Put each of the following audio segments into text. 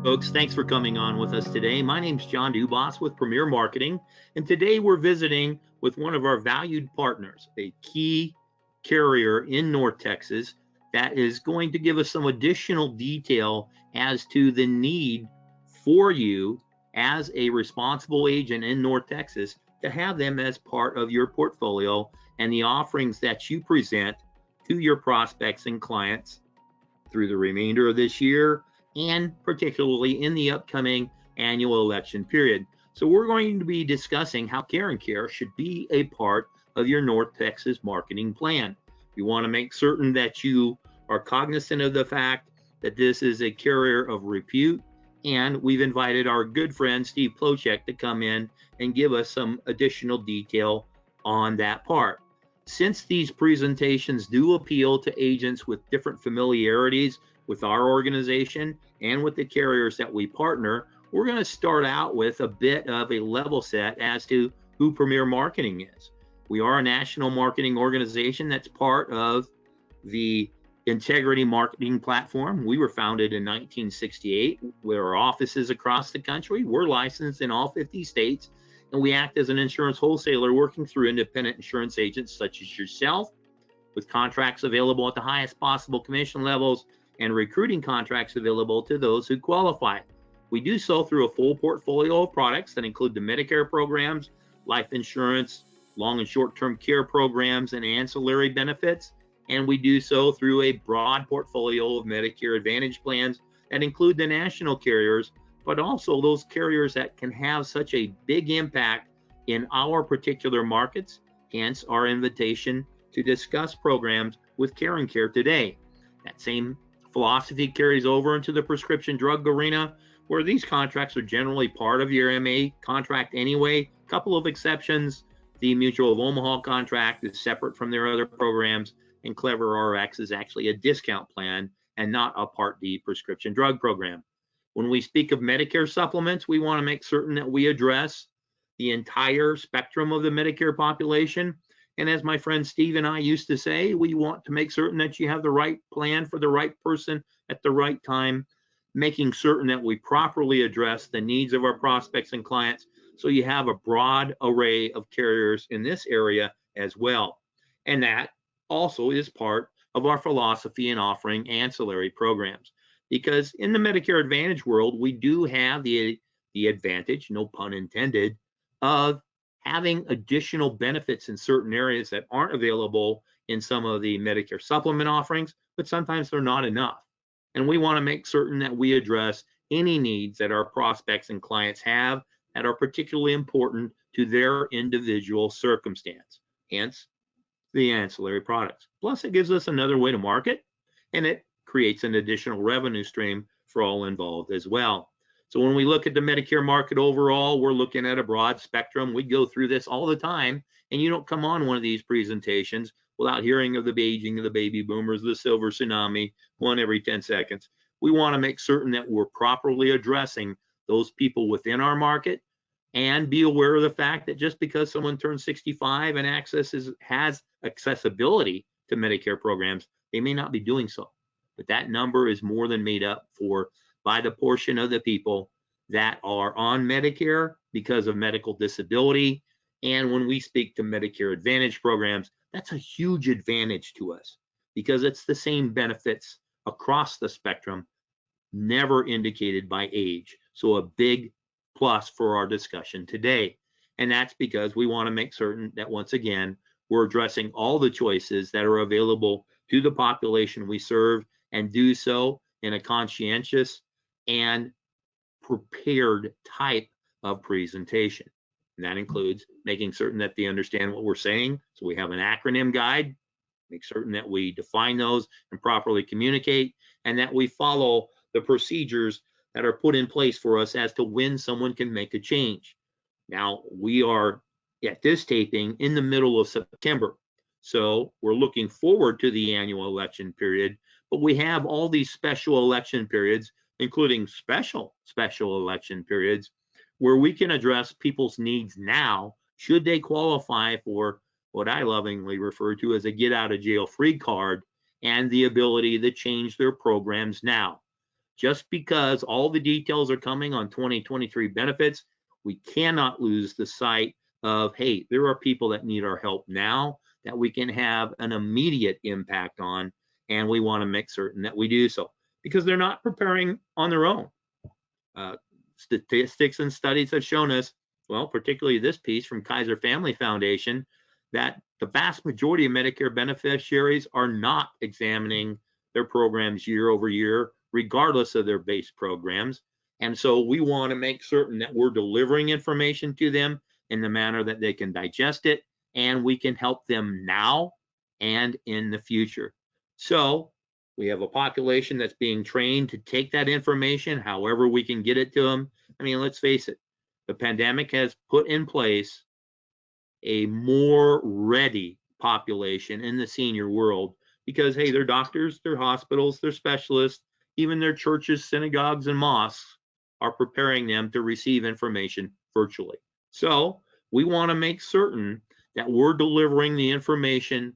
Folks, thanks for coming on with us today. My name's John Dubas with Premier Marketing, and today we're visiting with one of our valued partners, a key carrier in North Texas that is going to give us some additional detail as to the need for you as a responsible agent in North Texas to have them as part of your portfolio and the offerings that you present to your prospects and clients through the remainder of this year and particularly in the upcoming annual election period. So we're going to be discussing how CareNCare should be a part of your North Texas marketing plan. We want to make certain that you are cognizant of the fact that this is a carrier of repute, and we've invited our good friend Steve Plocek to come in and give us some additional detail on that part. Since these presentations do appeal to agents with different familiarities with our organization and with the carriers that we partner, we're going to start out with a bit of a level set as to who Premier Marketing is. We are a national marketing organization that's part of the Integrity Marketing Platform. We were founded in 1968 with our offices across the country. We're licensed in all 50 states, and we act as an insurance wholesaler working through independent insurance agents such as yourself, with contracts available at the highest possible commission levels and recruiting contracts available to those who qualify. We do so through a full portfolio of products that include the Medicare programs, life insurance, long and short-term care programs, and ancillary benefits. And we do so through a broad portfolio of Medicare Advantage plans that include the national carriers, but also those carriers that can have such a big impact in our particular markets, hence our invitation to discuss programs with CareNCare today. That same philosophy carries over into the prescription drug arena, where these contracts are generally part of your MA contract anyway. A couple of exceptions: the Mutual of Omaha contract is separate from their other programs, and Clever RX is actually a discount plan and not a Part D prescription drug program. When we speak of Medicare supplements, we want to make certain that we address the entire spectrum of the Medicare population. And as my friend Steve and I used to say, we want to make certain that you have the right plan for the right person at the right time, making certain that we properly address the needs of our prospects and clients, so you have a broad array of carriers in this area as well. And that also is part of our philosophy in offering ancillary programs, because in the Medicare Advantage world, we do have the advantage, no pun intended, of having additional benefits in certain areas that aren't available in some of the Medicare supplement offerings, but sometimes they're not enough. And we want to make certain that we address any needs that our prospects and clients have that are particularly important to their individual circumstance, hence the ancillary products. Plus, it gives us another way to market, and it creates an additional revenue stream for all involved as well. So when we look at the Medicare market overall, we're looking at a broad spectrum. We go through this all the time, and you don't come on one of these presentations without hearing of the aging of the baby boomers, the silver tsunami, one every 10 seconds. We want to make certain that we're properly addressing those people within our market, and be aware of the fact that just because someone turns 65 and has accessibility to Medicare programs, they may not be doing so. But that number is more than made up for by the portion of the people that are on Medicare because of medical disability. And when we speak to Medicare Advantage programs, that's a huge advantage to us because it's the same benefits across the spectrum, never indicated by age. So a big plus for our discussion today. And that's because we want to make certain that, once again, we're addressing all the choices that are available to the population we serve, and do so in a conscientious and prepared type of presentation. And that includes making certain that they understand what we're saying. So we have an acronym guide, make certain that we define those and properly communicate, and that we follow the procedures that are put in place for us as to when someone can make a change. Now, we are at this taping in the middle of September, so we're looking forward to the annual election period, but we have all these special election periods, including special election periods, where we can address people's needs now, should they qualify for what I lovingly refer to as a get out of jail free card, and the ability to change their programs now. just because all the details are coming on 2023 benefits, we cannot lose the sight of, hey, there are people that need our help now that we can have an immediate impact on, and we want to make certain that we do so because they're not preparing on their own. Statistics and studies have shown us, well, particularly this piece from Kaiser Family Foundation, that the vast majority of Medicare beneficiaries are not examining their programs year over year, regardless of their base programs. And so we want to make certain that we're delivering information to them in the manner that they can digest it, and we can help them now and in the future. So we have a population that's being trained to take that information however we can get it to them. I mean, let's face it, the pandemic has put in place a more ready population in the senior world because, hey, their doctors, their hospitals, their specialists, even their churches, synagogues, and mosques are preparing them to receive information virtually. So we want to make certain that we're delivering the information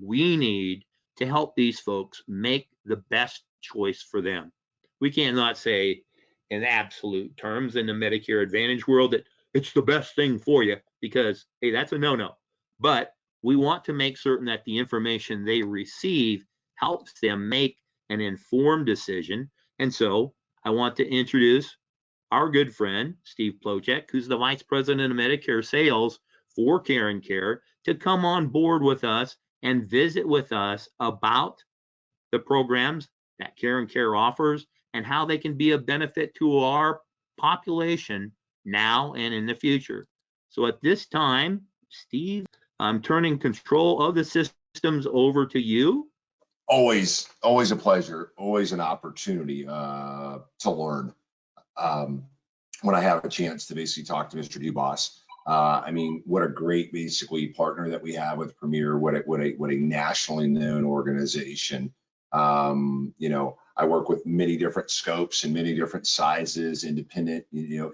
we need to help these folks make the best choice for them. We cannot say in absolute terms in the Medicare Advantage world that it's the best thing for you because, hey, that's a no-no. But we want to make certain that the information they receive helps them make an informed decision. And so I want to introduce our good friend, Steve Plocek, who's the Vice President of Medicare Sales for CareNCare, to come on board with us and visit with us about the programs that CareNCare offers and how they can be a benefit to our population now and in the future. So at this time, Steve, I'm turning control of the systems over to you. Always a pleasure, always an opportunity to learn. When I have a chance to basically talk to Mr. Dubas, I mean, what a great basically partner that we have with Premier. What a nationally known organization. You know, I work with many different scopes and many different sizes, independent,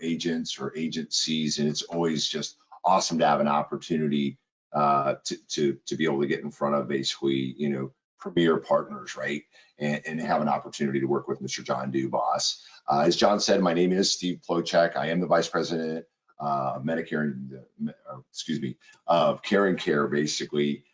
agents or agencies, and it's always just awesome to have an opportunity to be able to get in front of basically, premier partners, right? And have an opportunity to work with Mr. John Dubas. As John said, my name is Steve Plocek. I am the Vice President of Medicare, of CareNCare, basically,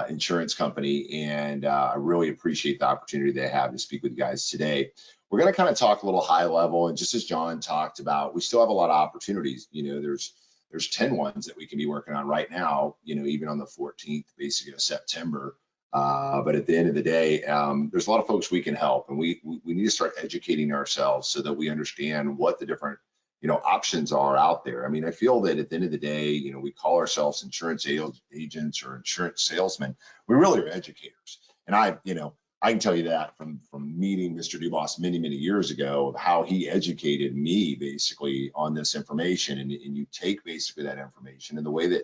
insurance company. And I really appreciate the opportunity that I have to speak with you guys today. We're going to kind of talk a little high level. And just as John talked about, we still have a lot of opportunities. There's 10 ones that we can be working on right now, even on the 14th, basically, of September. But at the end of the day, there's a lot of folks we can help, and we need to start educating ourselves so that we understand what the different options are out there. I mean, I feel that at the end of the day, we call ourselves insurance agents or insurance salesmen. We really are educators, and I can tell you that from meeting Mr. Dubas many years ago, of how he educated me basically on this information, and you take basically that information and the way that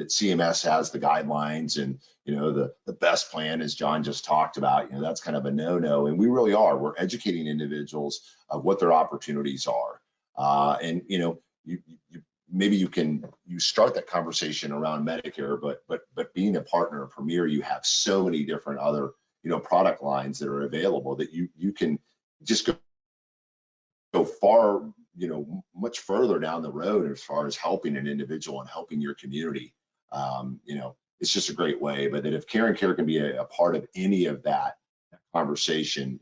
CMS has the guidelines and the best plan, as John just talked about, that's kind of a no-no, and we really are. We're educating individuals of what their opportunities are, and maybe you start that conversation around Medicare, but being a partner of Premier, you have so many different other product lines that are available that you can just go far, much further down the road as far as helping an individual and helping your community. It's just a great way. But that if CareNCare can be a part of any of that conversation,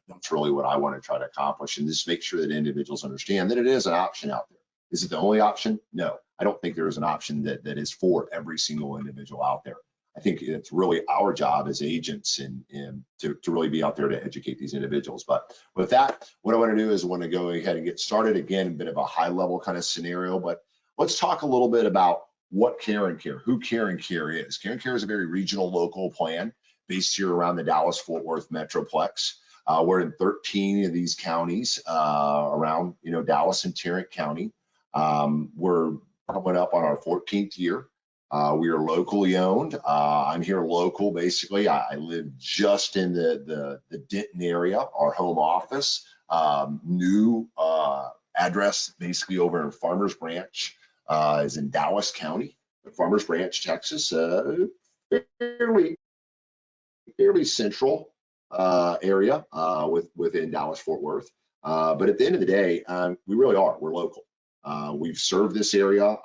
that's really what I want to try to accomplish, and just make sure that individuals understand that it is an option out there. Is it the only option? No, I don't think there is an option that is for every single individual out there. I think it's really our job as agents and to really be out there to educate these individuals. But with that, what I want to do is I want to go ahead and get started. Again, a bit of a high level kind of scenario, but let's talk a little bit about what CareNCare, who CareNCare is. CareNCare is a very regional local plan based here around the Dallas-Fort Worth Metroplex. We're in 13 of these counties around Dallas and Tarrant County. We're coming up on our 14th year. We are locally owned. I'm here local, basically. I live just in the Denton area, our home office. New address, basically over in Farmers Branch, is in Dallas County, Farmers Branch, Texas. Fairly central area within Dallas-Fort Worth. But at the end of the day, we really are. We're local. We've served this area.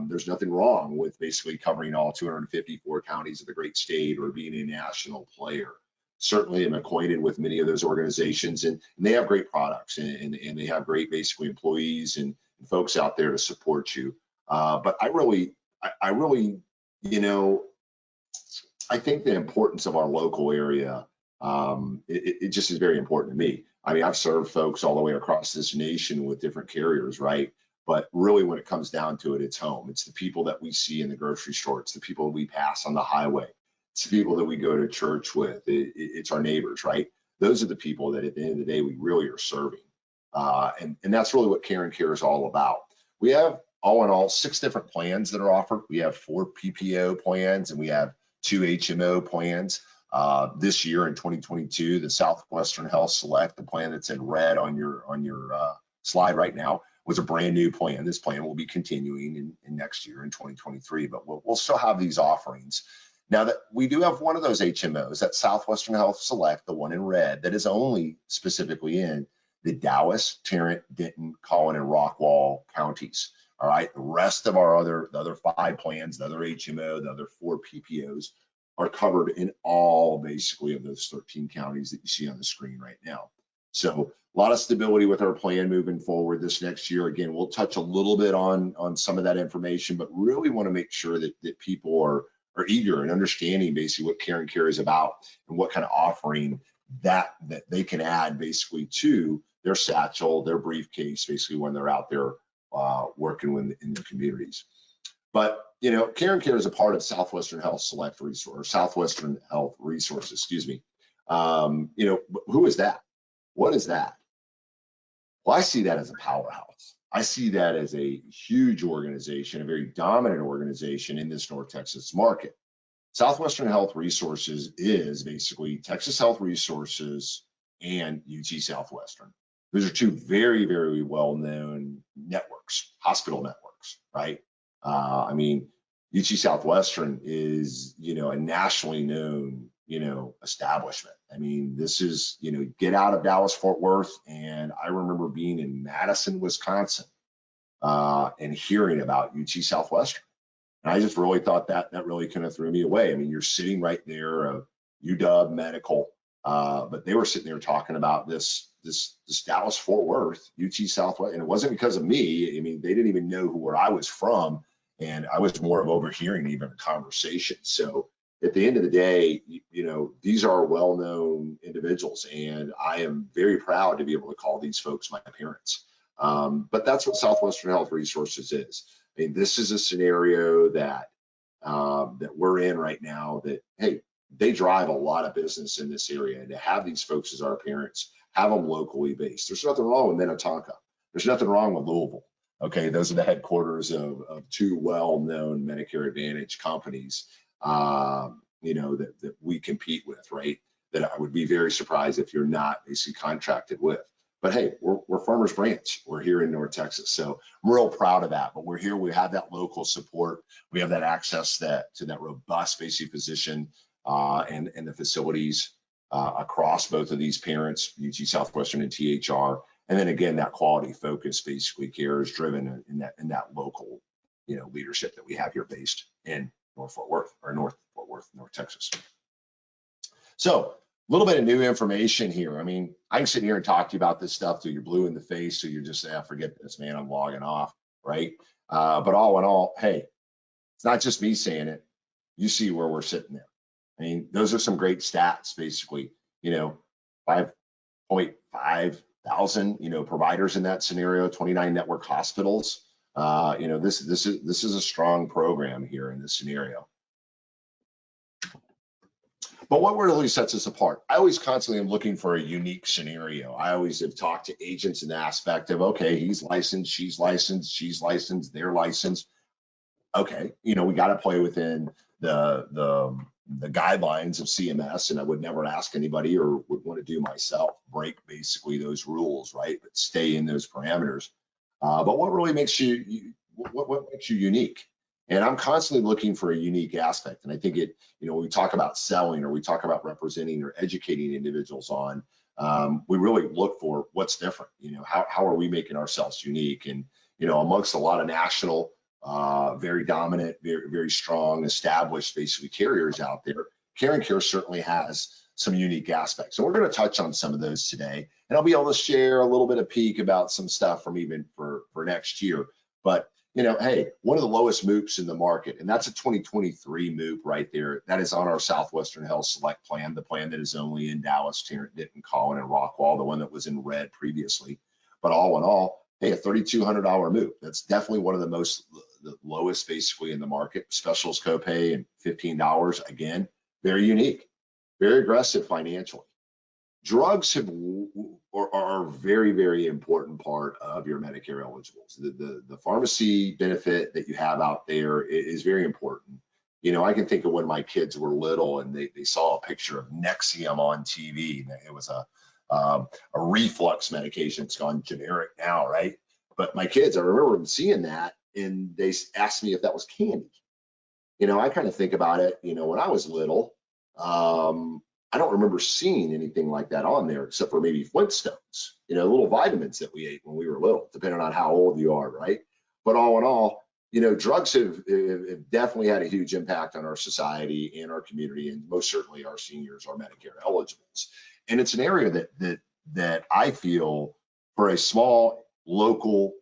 There's nothing wrong with basically covering all 254 counties of the great state or being a national player. Certainly am acquainted with many of those organizations, and they have great products, and they have great basically employees and folks out there to support you. But I really, you know, I think the importance of our local area, it just is very important to me. I mean, I've served folks all the way across this nation with different carriers, right? But really, when it comes down to it, it's home. It's the people that we see in the grocery store. It's the people we pass on the highway. It's the people that we go to church with. It's our neighbors, right? Those are the people that at the end of the day, we really are serving. And that's really what CareNCare is all about. We have, all in all, 6 different plans that are offered. We have 4 PPO plans, and we have 2 HMO plans. This year in 2022, the Southwestern Health Select, the plan that's in red on your slide right now, was a brand new plan. This plan will be continuing in next year in 2023, but we'll still have these offerings. Now that we do have one of those HMOs, that Southwestern Health Select, the one in red, that is only specifically in the Dallas, Tarrant, Denton, Collin, and Rockwall counties. All right, the rest of the other 5 plans, the other HMO, the other 4 PPOs are covered in all basically of those 13 counties that you see on the screen right now. So a lot of stability with our plan moving forward this next year. Again, we'll touch a little bit on some of that information, but really want to make sure that people are eager and understanding basically what CareNCare is about and what kind of offering that they can add basically to their satchel, their briefcase, basically when they're out there working in the communities. But you know, CareNCare is a part of Southwestern Health Select Resource, or Southwestern Health Resources, excuse me. You know, who is that? What is that? Well, I see that as a powerhouse. I see that as a huge organization, a very dominant organization in this North Texas market. Southwestern Health Resources is basically Texas Health Resources and UT Southwestern. Those are 2 very, very well-known networks, hospital networks, right? I mean, UT Southwestern is, you know, a nationally known, you know, establishment. I mean, this is, you know, get out of Dallas-Fort Worth, and I remember being in Madison, Wisconsin, and hearing about UT Southwestern. And I just really thought that really kind of threw me away. I mean, you're sitting right there, UW Medical, but they were sitting there talking about this Dallas-Fort Worth, UT Southwest, and it wasn't because of me. I mean, they didn't even know where I was from, and I was more of overhearing even a conversation. So at the end of the day, you know, these are well-known individuals, and I am very proud to be able to call these folks my parents. But that's what Southwestern Health Resources is. I mean, this is a scenario that we're in right now that, hey, they drive a lot of business in this area, and to have these folks as our parents, have them locally based. There's nothing wrong with Minnetonka. There's nothing wrong with Louisville. Okay, those are the headquarters of 2 well-known Medicare Advantage companies, you know, that we compete with, right? That I would be very surprised if you're not basically contracted with. But hey, we're Farmers Branch. We're here in North Texas, so I'm real proud of that. But we're here. We have that local support. We have that access to that robust basic position and the facilities across both of these parents, UT Southwestern and THR. And then again, that quality focus basically care is driven in that local, you know, leadership that we have here based in North Texas. So a little bit of new information here. I mean, I can sit here and talk to you about this stuff till you're blue in the face, so you're just saying, forget this, man, I'm logging off, right? But all in all, hey, it's not just me saying it. You see where we're sitting there. I mean, those are some great stats, basically. You know, 5.5 thousand, you know, providers in that scenario, 29 network hospitals. You know, this is a strong program here in this scenario. But what really sets us apart? I always constantly am looking for a unique scenario. I always have talked to agents in the aspect of, okay, he's licensed, she's licensed, they're licensed. Okay, you know, we got to play within the guidelines of CMS, and I would never ask anybody or would want to do myself, break basically those rules, right? But stay in those parameters. But what really makes you, what makes you unique? And I'm constantly looking for a unique aspect. And I think it, when we talk about selling or we talk about representing or educating individuals on, we really look for what's different. How are we making ourselves unique? And, amongst a lot of national, very dominant, very, very strong, established basically carriers out there, CareNCare certainly has some unique aspects. So we're going to touch on some of those today. And I'll be able to share a little bit of peek about some stuff from even for next year. But hey, one of the lowest MOOPs in the market, and that's a 2023 MOOP right there. That is on our Southwestern Health Select plan, the plan that is only in Dallas, Tarrant, Denton, Collin, and Rockwall, the one that was in red previously. But all in all, hey, a $3,200 MOOP. That's definitely one of the lowest basically in the market. Specials copay and $15, again, very unique, very aggressive financially. Drugs are a very, very important part of your Medicare eligibles. The pharmacy benefit that you have out there is very important. I can think of when my kids were little and they saw a picture of Nexium on TV. It was a reflux medication. It's gone generic now, right? But my kids, I remember them seeing that and they asked me if that was candy. I kind of think about it, when I was little, I don't remember seeing anything like that on there, except for maybe Flintstones, little vitamins that we ate when we were little, depending on how old you are, right? But all in all, drugs have definitely had a huge impact on our society and our community, and most certainly our seniors, our Medicare eligibles. And it's an area that I feel for a small local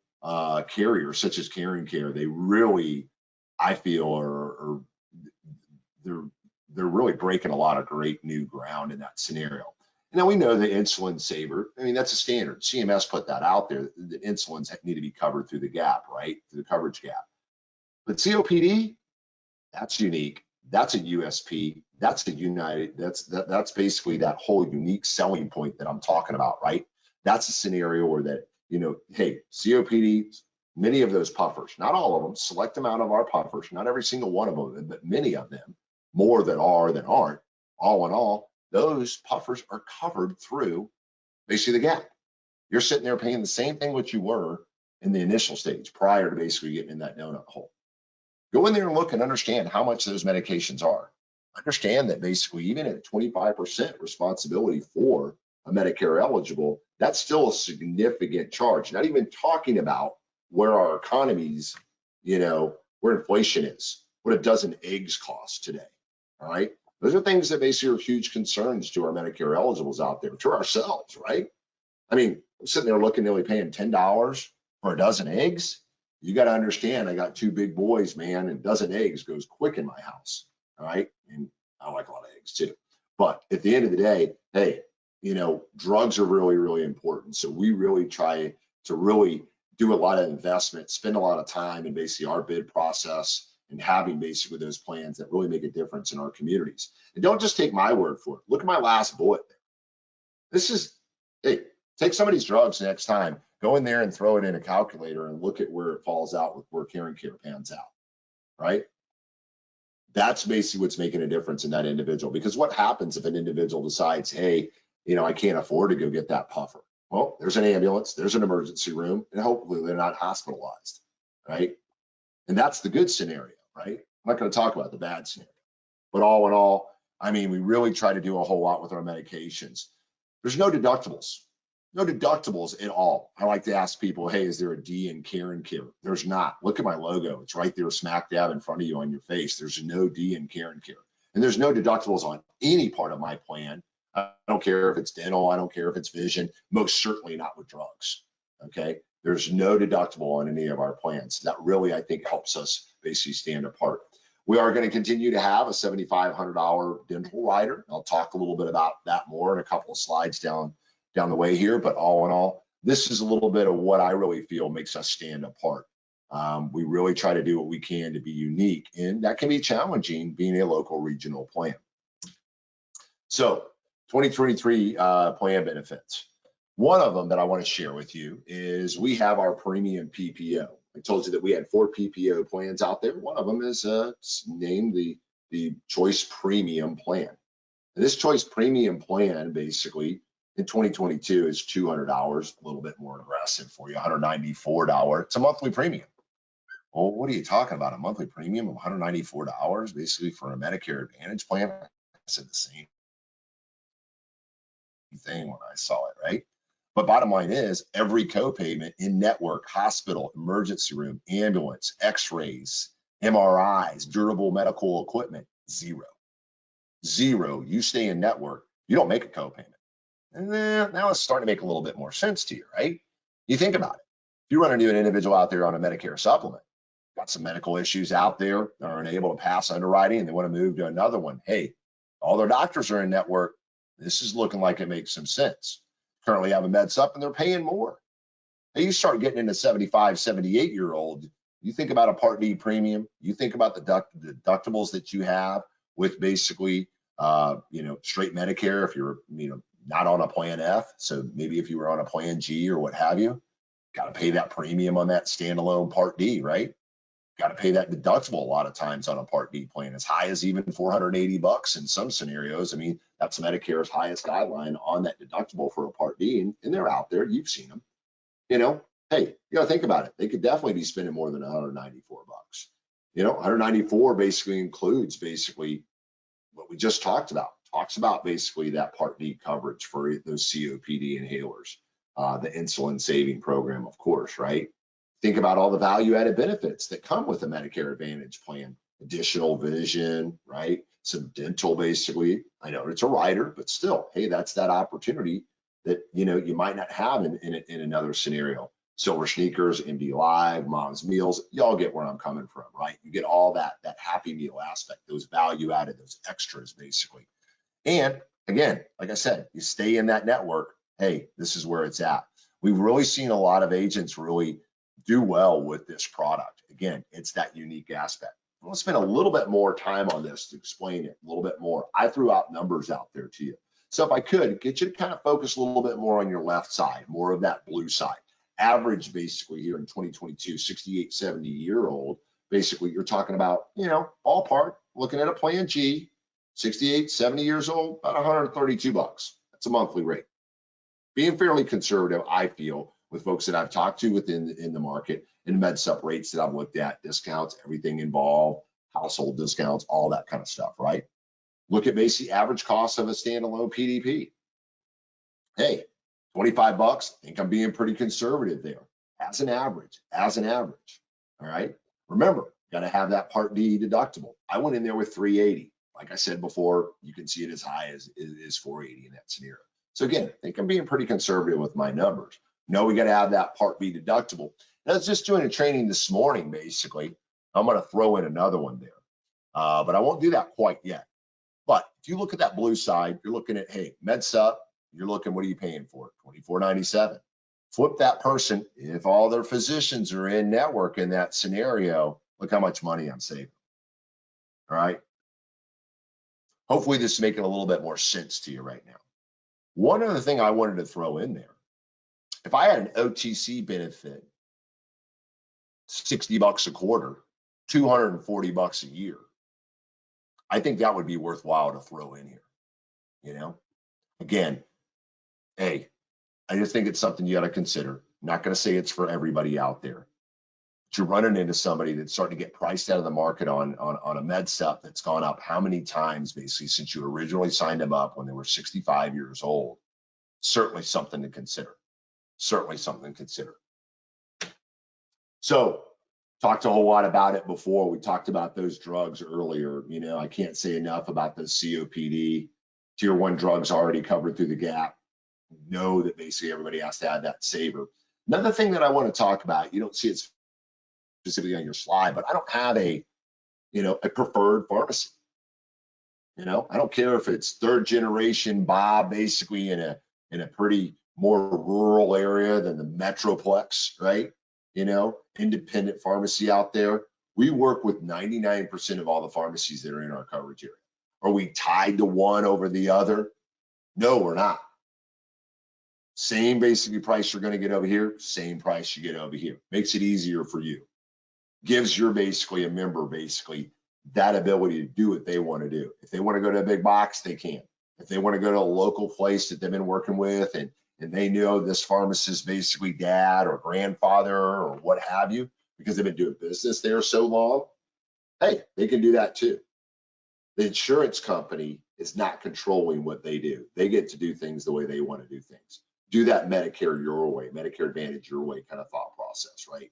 carrier such as CareNCare, they really, I feel, they're really breaking a lot of great new ground in that scenario. Now we know the insulin saver. I mean, that's a standard. CMS put that out there. The insulins need to be covered through the gap, right? Through the coverage gap. But COPD, that's unique. That's a USP. That's a United. That's basically that whole unique selling point that I'm talking about, right? That's a scenario where that, hey, COPD, many of those puffers, not all of them, select amount of our puffers, not every single one of them, but many of them, more that are than aren't, all in all, those puffers are covered through basically the gap. You're sitting there paying the same thing what you were in the initial stage prior to basically getting in that donut hole. Go in there and look and understand how much those medications are. Understand that basically even at 25% responsibility for a Medicare eligible, that's still a significant charge. Not even talking about where our economies, where inflation is, what a dozen eggs cost today. All right. Those are things that basically are huge concerns to our Medicare eligibles out there, to ourselves, right? I mean, I'm sitting there looking, nearly paying $10 for a dozen eggs. You got to understand, I got two big boys, man, and a dozen eggs goes quick in my house. All right. And I like a lot of eggs too. But at the end of the day, hey, drugs are really, really important. So we really try to really do a lot of investment, spend a lot of time in basically our bid process and having basically those plans that really make a difference in our communities. And don't just take my word for it. Look at my last bullet there. This is, hey, take somebody's drugs next time, go in there and throw it in a calculator and look at where it falls out with where CareNCare pans out, right? That's basically what's making a difference in that individual. Because what happens if an individual decides, hey, I can't afford to go get that puffer? Well, there's an ambulance, there's an emergency room, and hopefully they're not hospitalized, right? And that's the good scenario, right? I'm not going to talk about the bad scenario. But all in all, I mean, we really try to do a whole lot with our medications. There's no deductibles at all. I like to ask people, hey, is there a D in CareNCare? There's not. Look at my logo. It's right there smack dab in front of you on your face. There's no D in CareNCare. And there's no deductibles on any part of my plan. I don't care if it's dental. I don't care if it's vision. Most certainly not with drugs, okay? There's no deductible on any of our plans. That really, I think, helps us basically stand apart. We are going to continue to have a $7,500 dental rider. I'll talk a little bit about that more in a couple of slides down the way here. But all in all, this is a little bit of what I really feel makes us stand apart. We really try to do what we can to be unique, and that can be challenging being a local regional plan. So 2023 plan benefits. One of them that I want to share with you is we have our premium PPO. I told you that we had 4 PPO plans out there. One of them is named the Choice Premium Plan. And this Choice Premium Plan basically in 2022 is $200, a little bit more aggressive for you, $194. It's a monthly premium. Well, what are you talking about? A monthly premium of $194 basically for a Medicare Advantage plan? I said the same thing when I saw it, right? But bottom line is every copayment in network, hospital, emergency room, ambulance, x-rays, MRIs, durable medical equipment, zero. Zero. You stay in network, you don't make a copayment. And then now it's starting to make a little bit more sense to you, right? You think about it. If you run into an individual out there on a Medicare supplement, got some medical issues out there that are unable to pass underwriting and they want to move to another one. Hey, all their doctors are in network. This is looking like it makes some sense. Currently have a med sup and they're paying more. Now you start getting into 75, 78-year-old, you think about a Part D premium, you think about the deductibles that you have with basically, straight Medicare if you're, not on a plan F. So maybe if you were on a plan G or what have you, got to pay that premium on that standalone Part D, right? Got to pay that deductible a lot of times on a Part D plan, as high as even $480 in some scenarios. I mean, that's Medicare's highest guideline on that deductible for a Part D, and they're out there. You've seen them. Hey, think about it. They could definitely be spending more than $194. 194 basically includes basically what we just talked about. Talks about basically that Part D coverage for those COPD inhalers, the insulin saving program, of course, right? Think about all the value-added benefits that come with a Medicare Advantage plan. Additional vision, right? Some dental, basically. I know it's a rider, but still, hey, that's that opportunity that you might not have in another scenario. Silver sneakers, MD Live, Mom's Meals. Y'all get where I'm coming from, right? You get all that Happy Meal aspect, those value-added, those extras, basically. And again, like I said, you stay in that network. Hey, this is where it's at. We've really seen a lot of agents really do well with this product. Again, it's that unique aspect. I'm going to spend a little bit more time on this to explain it a little bit more. I threw out numbers out there to you. So if I could get you to kind of focus a little bit more on your left side, more of that blue side. Average basically here in 2022, 68, 70-year-old, basically you're talking about, ballpark, looking at a plan G, 68, 70 years old, about $132. That's a monthly rate. Being fairly conservative, I feel, with folks that I've talked to in the market and med sup rates that I've looked at, discounts, everything involved, household discounts, all that kind of stuff, right? Look at basically average cost of a standalone PDP. Hey, $25. I think I'm being pretty conservative there as an average, all right? Remember, got to have that Part D deductible. I went in there with $380. Like I said before, you can see it as high as $480 in that scenario. So again, I think I'm being pretty conservative with my numbers. No, we got to have that Part B deductible. And I was just doing a training this morning, basically. I'm going to throw in another one there, but I won't do that quite yet. But if you look at that blue side, you're looking at, hey, med sup, you're looking, what are you paying for? $24.97. Flip that person, if all their physicians are in network in that scenario, look how much money I'm saving. All right. Hopefully this is making a little bit more sense to you right now. One other thing I wanted to throw in there, if I had an OTC benefit, $60 a quarter, $240 a year, I think that would be worthwhile to throw in here. Again, hey, I just think it's something you got to consider. I'm not going to say it's for everybody out there. But you're running into somebody that's starting to get priced out of the market on a med sup that's gone up how many times basically since you originally signed them up when they were 65 years old. Certainly something to consider. Certainly something to consider. So, talked a whole lot about it before. We talked about those drugs earlier. I can't say enough about those COPD. Tier 1 drugs already covered through the gap. Know that basically everybody has to have that saver. Another thing that I want to talk about, you don't see it specifically on your slide, but I don't have a preferred pharmacy. I don't care if it's third generation Bob, basically in a pretty more rural area than the Metroplex, right? Independent pharmacy out there. We work with 99% of all the pharmacies that are in our coverage area. Are we tied to one over the other? No, we're not. Same basically price you're going to get over here, same price you get over here. Makes it easier for you. Gives your basically a member basically that ability to do what they want to do. If they want to go to a big box, they can. If they want to go to a local place that they've been working with and they know this pharmacist basically dad or grandfather or what have you, because they've been doing business there so long, hey, they can do that too. The insurance company is not controlling what they do. They get to do things the way they want to do things. Do that Medicare your way, Medicare Advantage your way kind of thought process, right?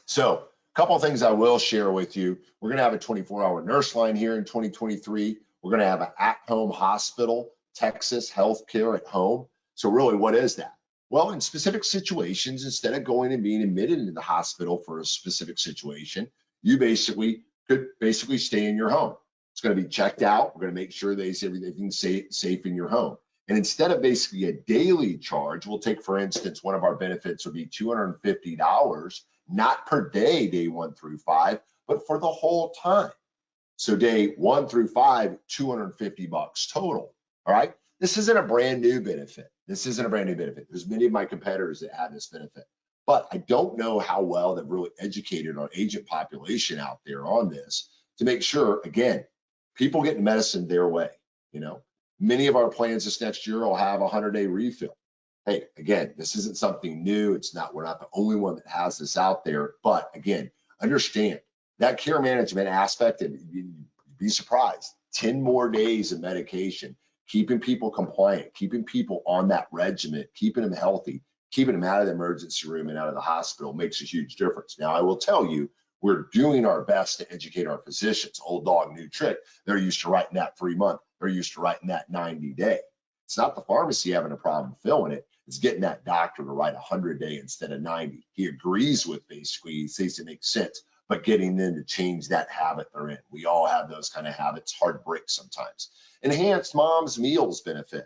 So a couple of things I will share with you. We're going to have a 24-hour nurse line here in 2023. We're going to have an at-home hospital, Texas healthcare at home. So really, what is that? Well, in specific situations, instead of going and being admitted into the hospital for a specific situation, you could stay in your home. It's going to be checked out. We're going to make sure everything's safe in your home. And instead of basically a daily charge, we'll take, for instance, one of our benefits would be $250, not per day 1 through 5, but for the whole time. So day 1 through 5, $250 total. All right. This isn't a brand new benefit. There's many of my competitors that have this benefit, but I don't know how well they've really educated our agent population out there on this to make sure, again, people get medicine their way. Many of our plans this next year will have a 100-day refill. Hey, again, this isn't something new. We're not the only one that has this out there, but again, understand that care management aspect, and you'd be surprised, 10 more days of medication, keeping people compliant, keeping people on that regimen, keeping them healthy, keeping them out of the emergency room and out of the hospital makes a huge difference. Now, I will tell you, we're doing our best to educate our physicians. Old dog, new trick. They're used to writing that 3-month. They're used to writing that 90-day. It's not the pharmacy having a problem filling it. It's getting that doctor to write 100-day instead of 90. He agrees with basically, he says it makes sense, but getting them to change that habit they're in. We all have those kind of habits, hard to break sometimes. Enhanced mom's meals benefit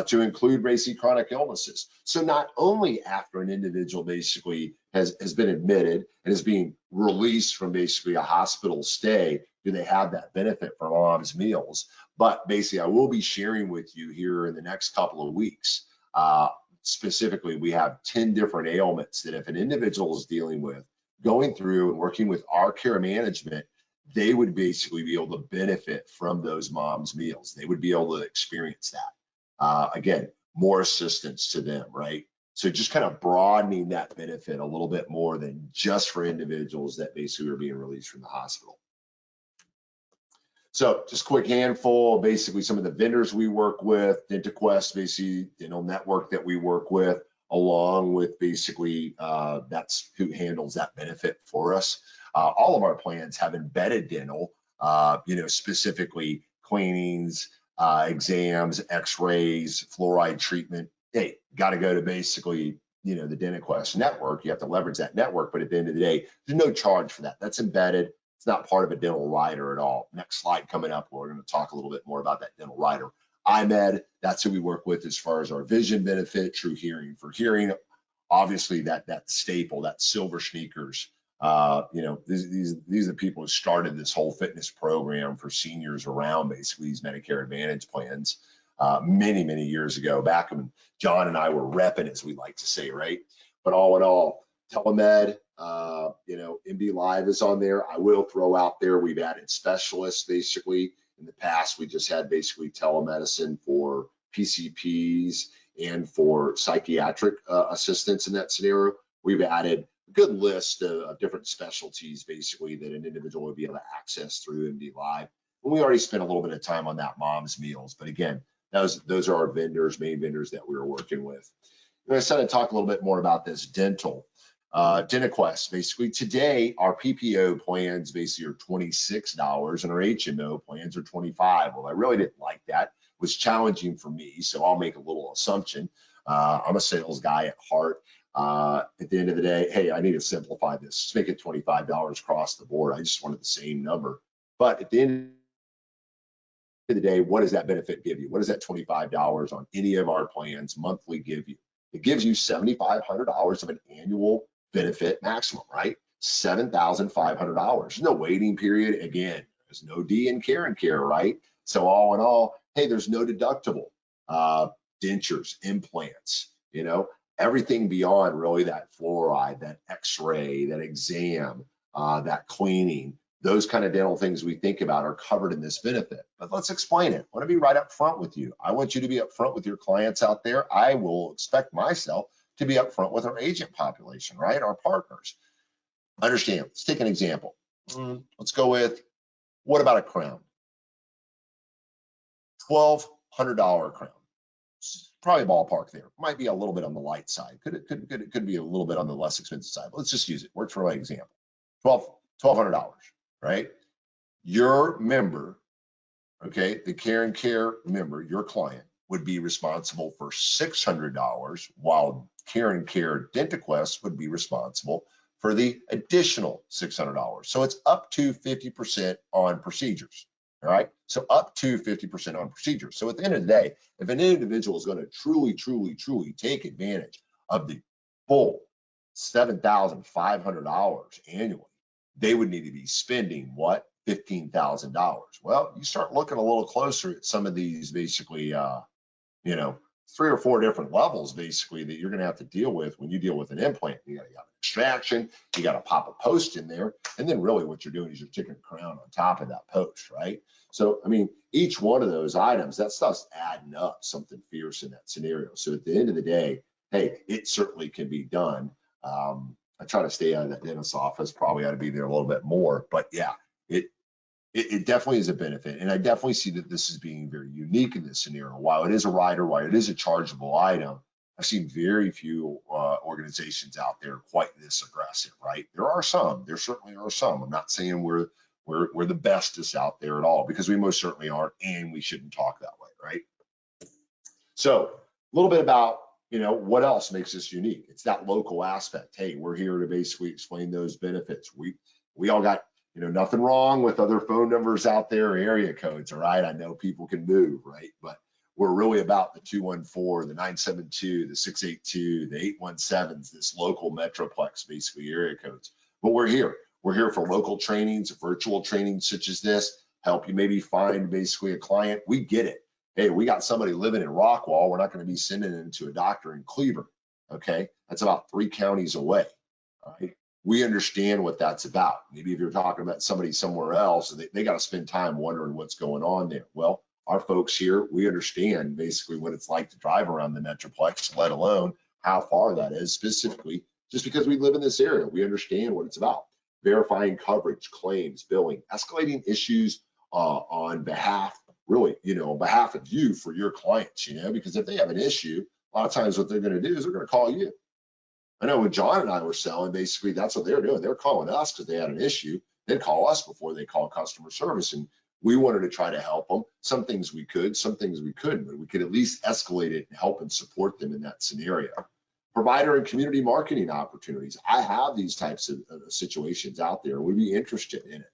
to include basically chronic illnesses. So not only after an individual basically has been admitted and is being released from basically a hospital stay, do they have that benefit for mom's meals, but basically I will be sharing with you here in the next couple of weeks. Specifically, we have 10 different ailments that if an individual is dealing with, going through and working with our care management, they would basically be able to benefit from those mom's meals. They would be able to experience that. Again, more assistance to them, right? So just kind of broadening that benefit a little bit more than just for individuals that basically are being released from the hospital. So just a quick handful, basically some of the vendors we work with, DentaQuest, basically dental network that we work with, along with basically that's who handles that benefit for us. All of our plans have embedded dental, specifically cleanings, exams, x-rays, fluoride treatment. Hey, got to go to basically, the DentaQuest network. You have to leverage that network, but at the end of the day, there's no charge for that. That's embedded. It's not part of a dental rider at all. Next slide coming up, we're going to talk a little bit more about that dental rider. iMed, that's who we work with as far as our vision benefit, True Hearing for hearing. Obviously, that staple, that silver sneakers. These are the people who started this whole fitness program for seniors around basically these Medicare Advantage plans many, many years ago, back when John and I were repping, as we like to say, right? But all in all, telemed, MD Live is on there. I will throw out there, we've added specialists basically. In the past, we just had basically telemedicine for PCPs and for psychiatric assistance in that scenario. We've added a good list of different specialties basically that an individual would be able to access through MD Live. And we already spent a little bit of time on that mom's meals, but again, those are our main vendors that we were working with. And I said I'd talk a little bit more about this dental. DentaQuest, basically today, our PPO plans basically are $26 and our HMO plans are $25. Well, I really didn't like that. It was challenging for me, so I'll make a little assumption. I'm a sales guy at heart. At the end of the day, hey, I need to simplify this. Just make it $25 across the board. I just wanted the same number. But at the end of the day, what does that benefit give you? What does that $25 on any of our plans monthly give you? It gives you $7,500 of an annual benefit maximum, right? $7,500. No waiting period. Again, there's no D in CareNCare, right? So all in all, hey, there's no deductible. Dentures, implants, everything beyond really that fluoride, that x-ray, that exam, that cleaning, those kind of dental things we think about are covered in this benefit. But let's explain it. I want to be right up front with you. I want you to be up front with your clients out there. I will expect myself to be upfront with our agent population, right? Our partners. Understand, let's take an example. Let's go with, what about a crown? $1,200 crown. Probably ballpark there. Might be a little bit on the light side. Could be a little bit on the less expensive side. But let's just use it. Works for my example. $1,200, right? Your member, okay, the CareNCare member, your client, would be responsible for $600, while CareNCare DentaQuest would be responsible for the additional $600. So it's up to 50% on procedures. All right, so up to 50% on procedures. So at the end of the day, if an individual is going to truly take advantage of the full $7,500 annually, they would need to be spending what? $15,000. Well, you start looking a little closer at some of these basically, 3 or 4 different levels basically that you're going to have to deal with when you deal with an implant. You got to have an extraction, you got to pop a post in there, and then really what you're doing is you're taking a crown on top of that post, right? So, I mean, each one of those items, that stuff's adding up something fierce in that scenario. So at the end of the day, hey, it certainly can be done. I try to stay out of that dentist's office, probably ought to be there a little bit more, but yeah, it definitely is a benefit. And I definitely see that this is being very unique in this scenario. While it is a rider, while it is a chargeable item, I've seen very few organizations out there quite this aggressive, right? There certainly are some. I'm not saying we're the bestest out there at all, because we most certainly aren't, and we shouldn't talk that way, right? So a little bit about, what else makes us unique? It's that local aspect. Hey, we're here to basically explain those benefits. We all got, nothing wrong with other phone numbers out there, area codes, all right? I know people can move, right? But we're really about the 214, the 972, the 682, the 817s, this local metroplex, basically area codes. But we're here. We're here for local trainings, virtual trainings such as this, help you maybe find basically a client. We get it. Hey, we got somebody living in Rockwall. We're not going to be sending them to a doctor in Cleveland, okay? That's about 3 counties away, all right? We understand what that's about. Maybe if you're talking about somebody somewhere else, they got to spend time wondering what's going on there. Well, our folks here, we understand basically what it's like to drive around the Metroplex, let alone how far that is specifically, just because we live in this area. We understand what it's about. Verifying coverage, claims, billing, escalating issues on behalf, really, on behalf of you for your clients, because if they have an issue, a lot of times what they're going to do is they're going to call you. I know when John and I were selling, basically that's what they're doing. They're calling us because they had an issue. They'd call us before they call customer service, and we wanted to try to help them. Some things we could, some things we couldn't, but we could at least escalate it and help and support them in that scenario. Provider and community marketing opportunities. I have these types of situations out there. We'd be interested in it.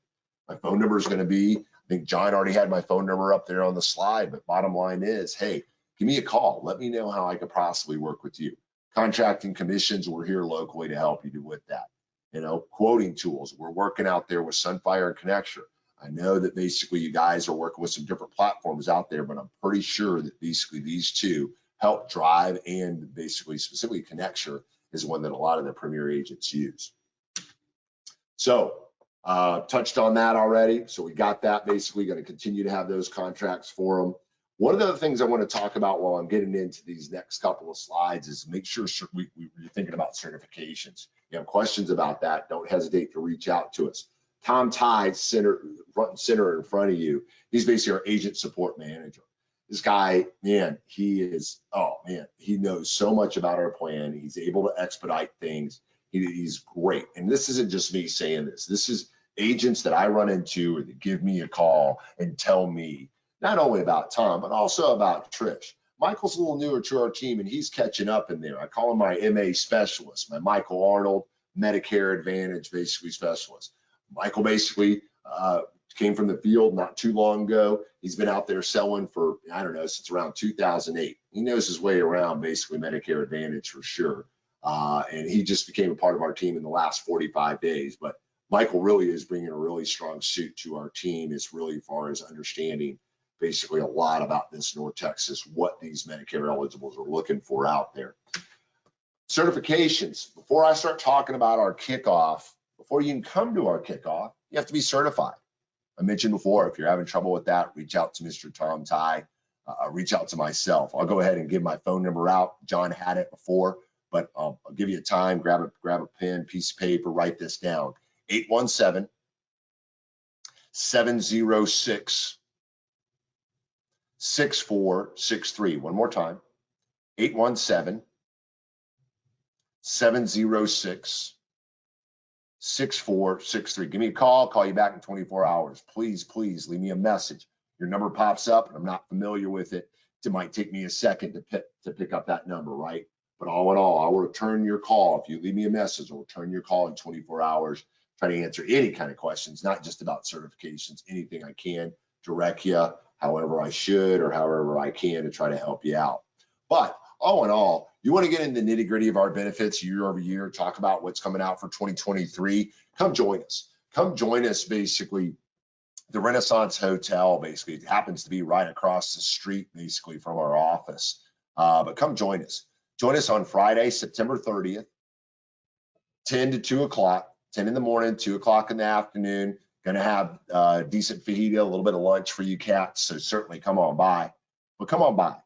My phone number is going to be, I think John already had my phone number up there on the slide, but bottom line is, hey, give me a call. Let me know how I could possibly work with you. Contracting commissions, we're here locally to help you do with that. Quoting tools, we're working out there with Sunfire and Connecture. I know that basically you guys are working with some different platforms out there, but I'm pretty sure that basically these two help drive, and basically specifically Connecture is one that a lot of the premier agents use. So touched on that already. So we got that, basically going to continue to have those contracts for them. One of the other things I want to talk about while I'm getting into these next couple of slides is make sure you're thinking about certifications. You have questions about that, don't hesitate to reach out to us. Tom Tye, front and center in front of you. He's basically our agent support manager. This guy, man, he knows so much about our plan. He's able to expedite things. He's great. And this isn't just me saying this. This is agents that I run into or that give me a call and tell me not only about Tom, but also about Trish. Michael's a little newer to our team, and he's catching up in there. I call him my MA specialist, my Michael Arnold Medicare Advantage basically specialist. Michael basically came from the field not too long ago. He's been out there selling for, I don't know, since around 2008. He knows his way around basically Medicare Advantage for sure. And he just became a part of our team in the last 45 days. But Michael really is bringing a really strong suit to our team. It's really far as understanding basically a lot about this North Texas, what these Medicare eligibles are looking for out there. Certifications. Before I start talking about our kickoff, before you can come to our kickoff, you have to be certified. I mentioned before, if you're having trouble with that, reach out to Mr. Tom Tye, reach out to myself. I'll go ahead and give my phone number out. John had it before. but I'll give you a time. Grab a pen, piece of paper, write this down. 817-706-6463. One more time. 817-706-6463. Give me a call. Call you back in 24 hours. Please, please leave me a message. Your number pops up and I'm not familiar with it. It might take me a second to pick up that number, right? But all in all, I will return your call. If you leave me a message, I'll return your call in 24 hours. Try to answer any kind of questions, not just about certifications, anything I can, direct you however I should or however I can to try to help you out. But all in all, you want to get into the nitty gritty of our benefits year over year, talk about what's coming out for 2023, come join us. Come join us. Basically, the Renaissance Hotel, basically, it happens to be right across the street, basically, from our office. But come join us. Join us on Friday, September 30th, 10 to 2 o'clock, 10 in the morning, 2 o'clock in the afternoon. Going to have decent fajita, a little bit of lunch for you cats. So certainly come on by. But come on by.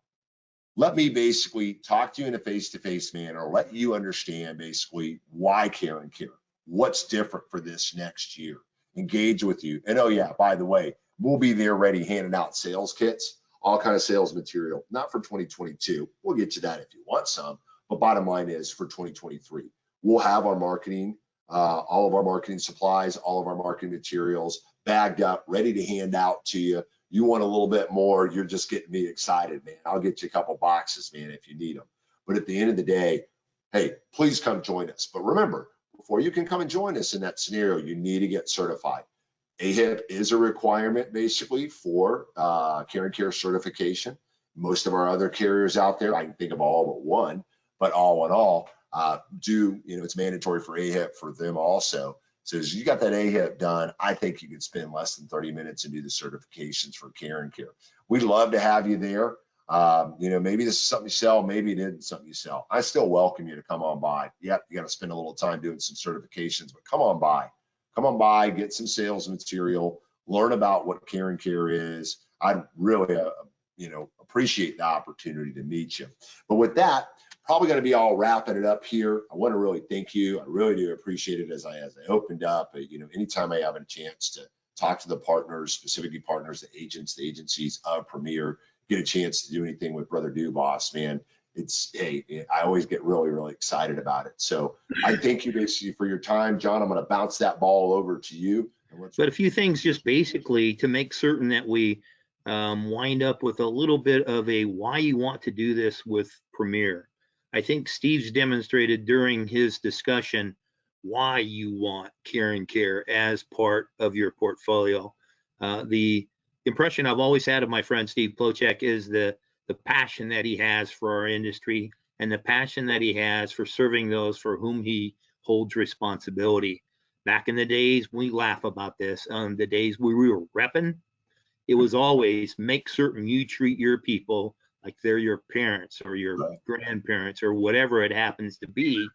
Let me basically talk to you in a face-to-face manner, let you understand basically why CareNCare, what's different for this next year, engage with you. And oh yeah, by the way, we'll be there ready handing out sales kits, all kind of sales material, not for 2022. We'll get you that if you want some, but bottom line is for 2023. We'll have our marketing, all of our marketing supplies, all of our marketing materials bagged up, ready to hand out to you. You want a little bit more, you're just getting me excited, man. I'll get you a couple boxes, man, if you need them. But at the end of the day, hey, please come join us. But remember, before you can come and join us in that scenario, you need to get certified. AHIP is a requirement basically for CareNCare certification. Most of our other carriers out there, I can think of all but one, but all in all, it's mandatory for AHIP for them also. So as you got that AHIP done, I think you can spend less than 30 minutes and do the certifications for CareNCare. We'd love to have you there. Maybe this is something you sell, maybe it isn't something you sell. I still welcome you to come on by. Yep, you got to spend a little time doing some certifications, but come on by. Come on by, get some sales material, learn about what CareNCare is. I'd really, appreciate the opportunity to meet you. But with that, probably going to be all wrapping it up here. I want to really thank you. I really do appreciate it as I opened up. Anytime I have a chance to talk to the partners, specifically partners, the agents, the agencies of Premier, get a chance to do anything with Brother Dubas, man. I always get really, really excited about it. So I thank you basically for your time, John. I'm going to bounce that ball over to you. But a few things just basically to make certain that we wind up with a little bit of a why you want to do this with Premier. I think Steve's demonstrated during his discussion why you want CareNCare as part of your portfolio. The impression I've always had of my friend Steve Plocek is the passion that he has for our industry and the passion that he has for serving those for whom he holds responsibility. Back in the days, we laugh about this. The days we were repping, it was always make certain you treat your people like they're your parents or your grandparents or whatever it happens to be.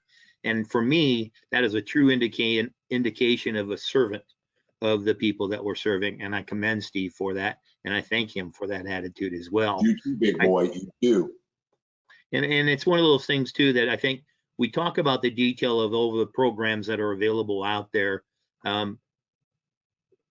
And for me, that is a true indication of a servant of the people that we're serving. And I commend Steve for that. And I thank him for that attitude as well. You too, big boy, you too. And it's one of those things too that I think we talk about the detail of all the programs that are available out there.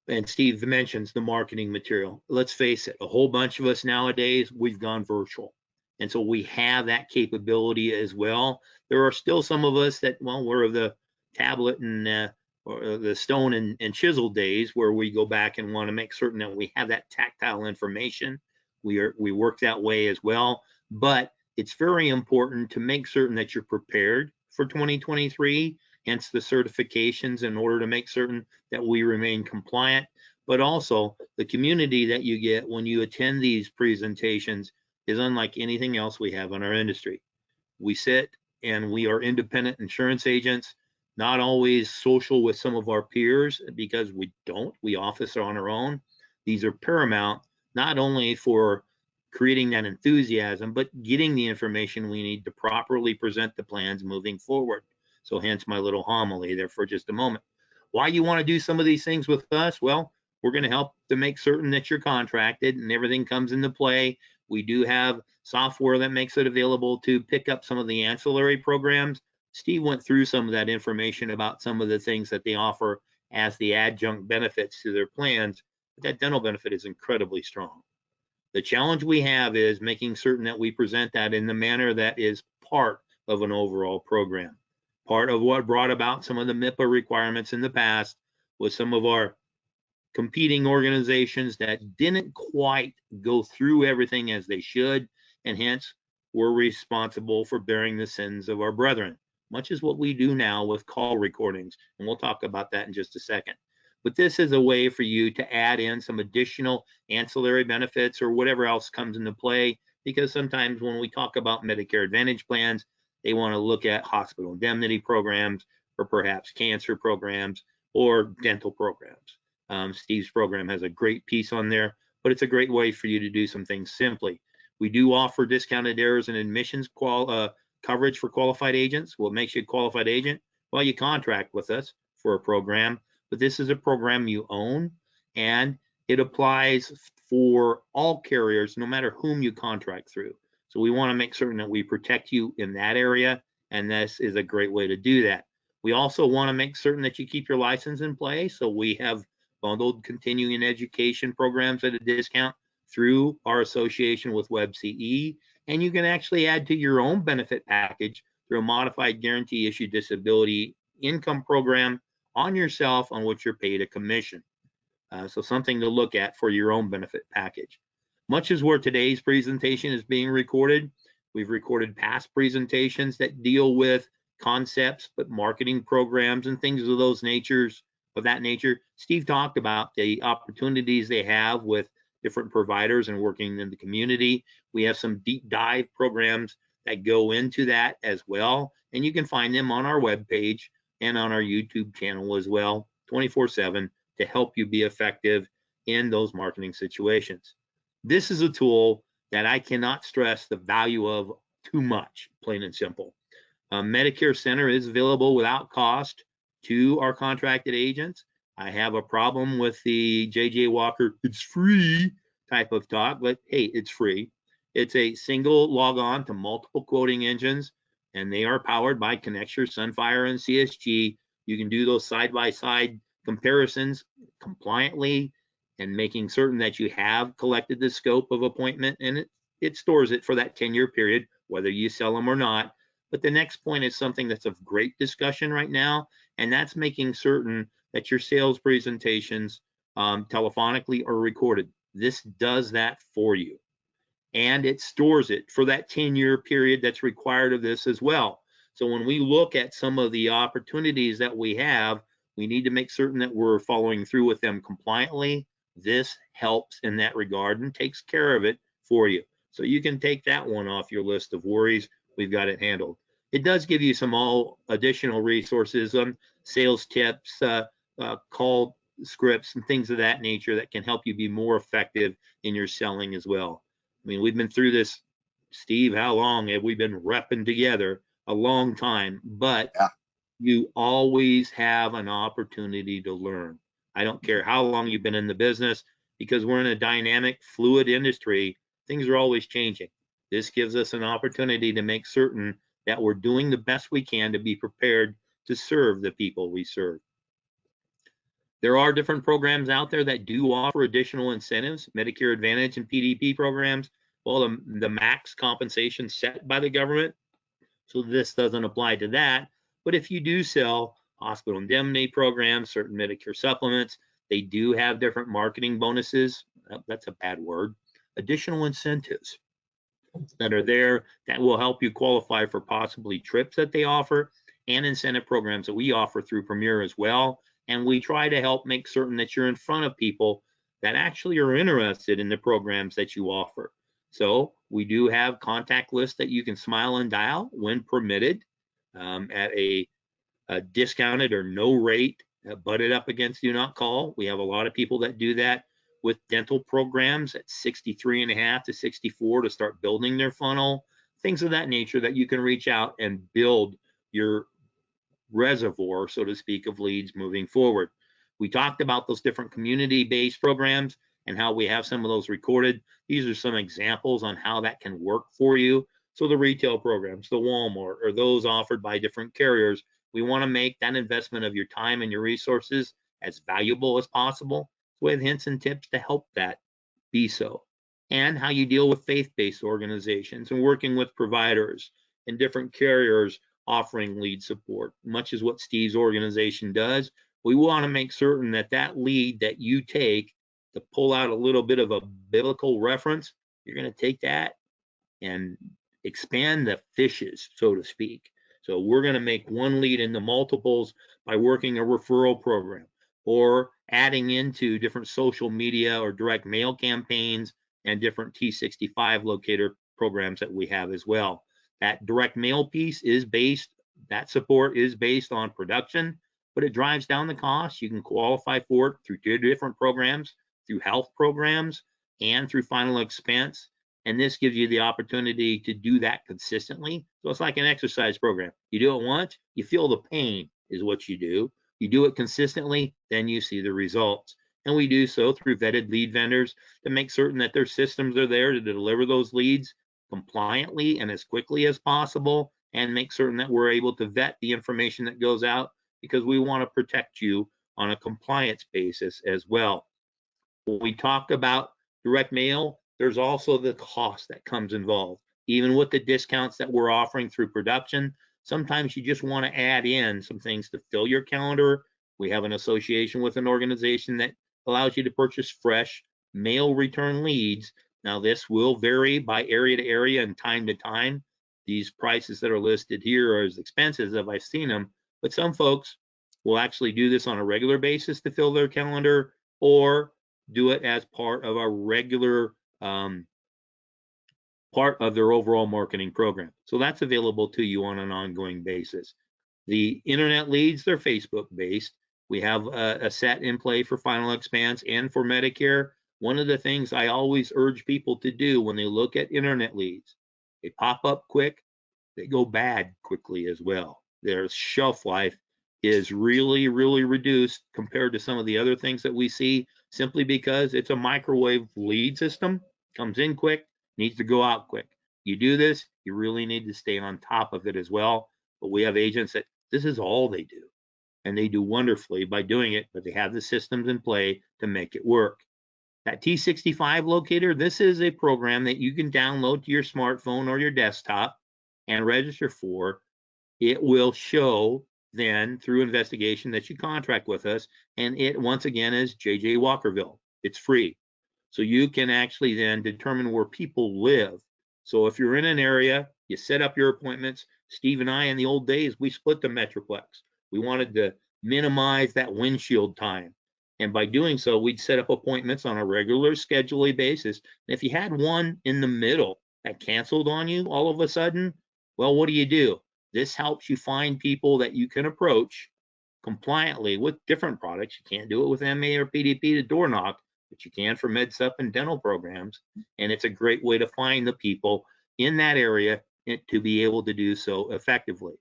And Steve mentions the marketing material. Let's face it, a whole bunch of us nowadays, we've gone virtual. And so we have that capability as well. There are still some of us that, we're of the tablet and or the stone and chisel days where we go back and want to make certain that we have that tactile information. We work that way as well. But it's very important to make certain that you're prepared for 2023, hence the certifications, in order to make certain that we remain compliant. But also the community that you get when you attend these presentations is unlike anything else we have in our industry. We sit and we are independent insurance agents, not always social with some of our peers because we office on our own. These are paramount, not only for creating that enthusiasm, but getting the information we need to properly present the plans moving forward. So hence my little homily there for just a moment. Why you want to do some of these things with us? Well, we're going to help to make certain that you're contracted and everything comes into play. We do have software that makes it available to pick up some of the ancillary programs. Steve went through some of that information about some of the things that they offer as the adjunct benefits to their plans, but that dental benefit is incredibly strong. The challenge we have is making certain that we present that in the manner that is part of an overall program. Part of what brought about some of the MIPA requirements in the past was some of our competing organizations that didn't quite go through everything as they should, and hence were responsible for bearing the sins of our brethren, much as what we do now with call recordings. And we'll talk about that in just a second. But this is a way for you to add in some additional ancillary benefits or whatever else comes into play, because sometimes when we talk about Medicare Advantage plans, they want to look at hospital indemnity programs or perhaps cancer programs or dental programs. Steve's program has a great piece on there, but it's a great way for you to do some things simply. We do offer discounted errors and admissions coverage for qualified agents. What makes you a qualified agent? Well, you contract with us for a program, but this is a program you own, and it applies for all carriers, no matter whom you contract through. So we want to make certain that we protect you in that area, and this is a great way to do that. We also want to make certain that you keep your license in place, so we have bundled continuing education programs at a discount through our association with WebCE, and you can actually add to your own benefit package through a modified guarantee issue disability income program on yourself, on which you're paid a commission. So something to look at for your own benefit package. Much as where today's presentation is being recorded, we've recorded past presentations that deal with concepts, but marketing programs and things of that nature. Steve talked about the opportunities they have with different providers and working in the community. We have some deep dive programs that go into that as well, and you can find them on our webpage and on our YouTube channel as well, 24/7, to help you be effective in those marketing situations. This is a tool that I cannot stress the value of too much, plain and simple. Medicare Center is available without cost to our contracted agents. I have a problem with the JJ Walker, it's free type of talk, but hey, it's free. It's a single log on to multiple quoting engines, and they are powered by Connexure, Sunfire, and CSG. You can do those side-by-side comparisons compliantly and making certain that you have collected the scope of appointment, and it stores it for that 10-year period, whether you sell them or not. But the next point is something that's of great discussion right now, and that's making certain that your sales presentations telephonically are recorded. This does that for you, and it stores it for that 10-year period that's required of this as well. So when we look at some of the opportunities that we have, we need to make certain that we're following through with them compliantly. This helps in that regard and takes care of it for you. So you can take that one off your list of worries. We've got it handled. It does give you some all additional resources, sales tips, call scripts, and things of that nature that can help you be more effective in your selling as well. I mean, we've been through this, Steve, how long have we been repping together? A long time, but Yeah. You always have an opportunity to learn. I don't care how long you've been in the business, because we're in a dynamic, fluid industry. Things are always changing. This gives us an opportunity to make certain that we're doing the best we can to be prepared to serve the people we serve. There are different programs out there that do offer additional incentives, Medicare Advantage and PDP programs. Well, the max compensation set by the government, so this doesn't apply to that. But if you do sell hospital indemnity programs, certain Medicare supplements, they do have different marketing bonuses. That's a bad word. Additional incentives that are there that will help you qualify for possibly trips that they offer, and incentive programs that we offer through Premier as well. And we try to help make certain that you're in front of people that actually are interested in the programs that you offer. So we do have contact lists that you can smile and dial when permitted, at a discounted or no rate, butted up against do not call. We have a lot of people that do that with dental programs at 63.5 to 64 to start building their funnel, things of that nature that you can reach out and build your reservoir, so to speak, of leads moving forward. We talked about those different community-based programs. and how we have some of those recorded. These are some examples on how that can work for you. So the retail programs, the Walmart, or those offered by different carriers, we want to make that investment of your time and your resources as valuable as possible with hints and tips to help that be so. And how you deal with faith-based organizations and working with providers and different carriers offering lead support, much as what Steve's organization does. We want to make certain that that lead that you take to pull out a little bit of a biblical reference, you're going to take that and expand the fishes, so to speak. So we're going to make one lead into multiples by working a referral program or adding into different social media or direct mail campaigns and different T65 locator programs that we have as well. That direct mail piece is based, that support is based on production, but it drives down the cost. You can qualify for it through 2 different programs, through health programs and through final expense. And this gives you the opportunity to do that consistently. So it's like an exercise program. You do it once, you feel the pain is what you do. You do it consistently, then you see the results. And we do so through vetted lead vendors to make certain that their systems are there to deliver those leads compliantly and as quickly as possible, and make certain that we're able to vet the information that goes out, because we want to protect you on a compliance basis as well. When we talk about direct mail, there's also the cost that comes involved. Even with the discounts that we're offering through production, sometimes you just want to add in some things to fill your calendar. We have an association with an organization that allows you to purchase fresh mail return leads. Now, this will vary by area to area and time to time. These prices that are listed here are as expensive as I've seen them, but some folks will actually do this on a regular basis to fill their calendar, or do it as part of a regular part of their overall marketing program. So that's available to you on an ongoing basis. The internet leads, they're Facebook based. We have a set in play for final expense and for Medicare. One of the things I always urge people to do when they look at internet leads, they pop up quick, they go bad quickly as well. Their shelf life is really, really reduced compared to some of the other things that we see, simply because it's a microwave lead system, comes in quick, needs to go out quick. You do this, you really need to stay on top of it as well. But we have agents that this is all they do, and they do wonderfully by doing it, but they have the systems in play to make it work. That T65 locator, this is a program that you can download to your smartphone or your desktop and register for. It will show then through investigation that you contract with us, and it once again is JJ Walkerville. It's free. So you can actually then determine where people live. So if you're in an area, you set up your appointments. Steve and I, in the old days, we split the Metroplex. We wanted to minimize that windshield time. And by doing so, we'd set up appointments on a regular scheduling basis. And if you had one in the middle that canceled on you all of a sudden, well, what do? This helps you find people that you can approach compliantly with different products. You can't do it with MA or PDP to door knock, but you can for MedSup and dental programs. And it's a great way to find the people in that area to be able to do so effectively.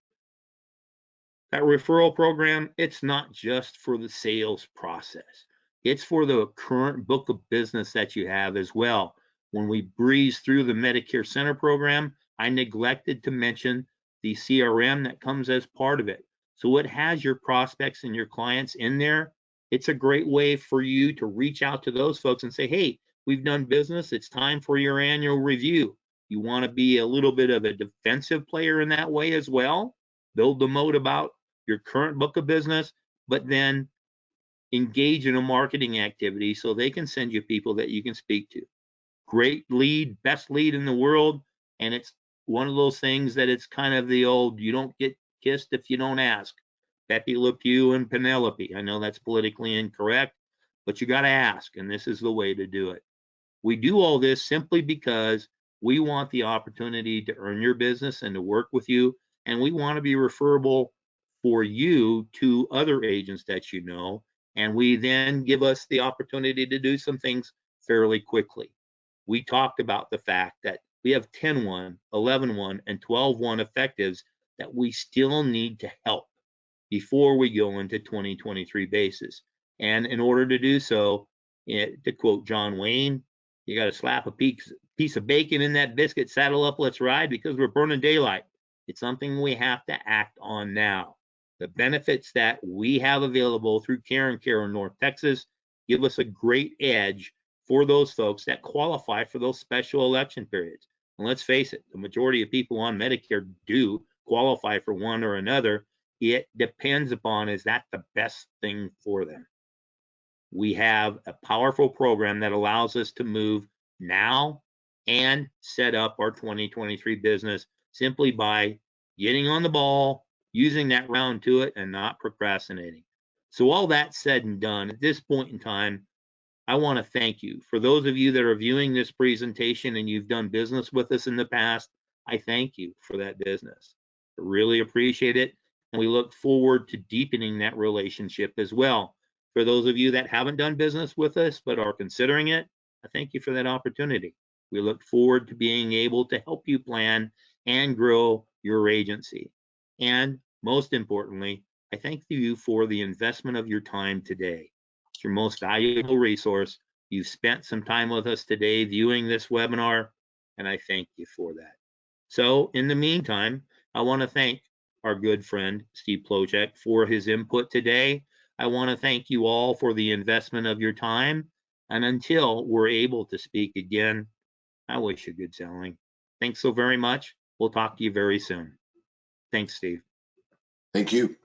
That referral program, it's not just for the sales process. It's for the current book of business that you have as well. When we breeze through the Medicare Center program, I neglected to mention the CRM that comes as part of it. So it has your prospects and your clients in there. It's a great way for you to reach out to those folks and say, hey, we've done business. It's time for your annual review. You want to be a little bit of a defensive player in that way as well. Build the moat about your current book of business, but then engage in a marketing activity so they can send you people that you can speak to. Great lead, best lead in the world. And it's one of those things that it's kind of the old, you don't get kissed if you don't ask. Pepe Le Pew and Penelope. I know that's politically incorrect, but you got to ask, and this is the way to do it. We do all this simply because we want the opportunity to earn your business and to work with you, and we want to be referable for you to other agents that you know, and we then give us the opportunity to do some things fairly quickly. We talked about the fact that we have 10-1, 11-1, and 12-1 effectives that we still need to help before we go into 2023 basis. And in order to do so, To quote John Wayne, you got to slap a piece of bacon in that biscuit, saddle up, let's ride, because we're burning daylight. It's something we have to act on now. The benefits that we have available through CareNCare in North Texas give us a great edge for those folks that qualify for those special election periods. And let's face it, the majority of people on Medicare do qualify for one or another. It depends upon, is that the best thing for them? We have a powerful program that allows us to move now and set up our 2023 business simply by getting on the ball, using that round to it, and not procrastinating. So all that said and done, at this point in time, I want to thank you. For those of you that are viewing this presentation and you've done business with us in the past, I thank you for that business. I really appreciate it. And we look forward to deepening that relationship as well. For those of you that haven't done business with us but are considering it, I thank you for that opportunity. We look forward to being able to help you plan and grow your agency. And most importantly, I thank you for the investment of your time today. It's your most valuable resource. You've spent some time with us today viewing this webinar, and I thank you for that. So in the meantime, I want to thank our good friend, Steve Plocek, for his input today. I want to thank you all for the investment of your time. And until we're able to speak again, I wish you good selling. Thanks so very much. We'll talk to you very soon. Thanks, Steve. Thank you.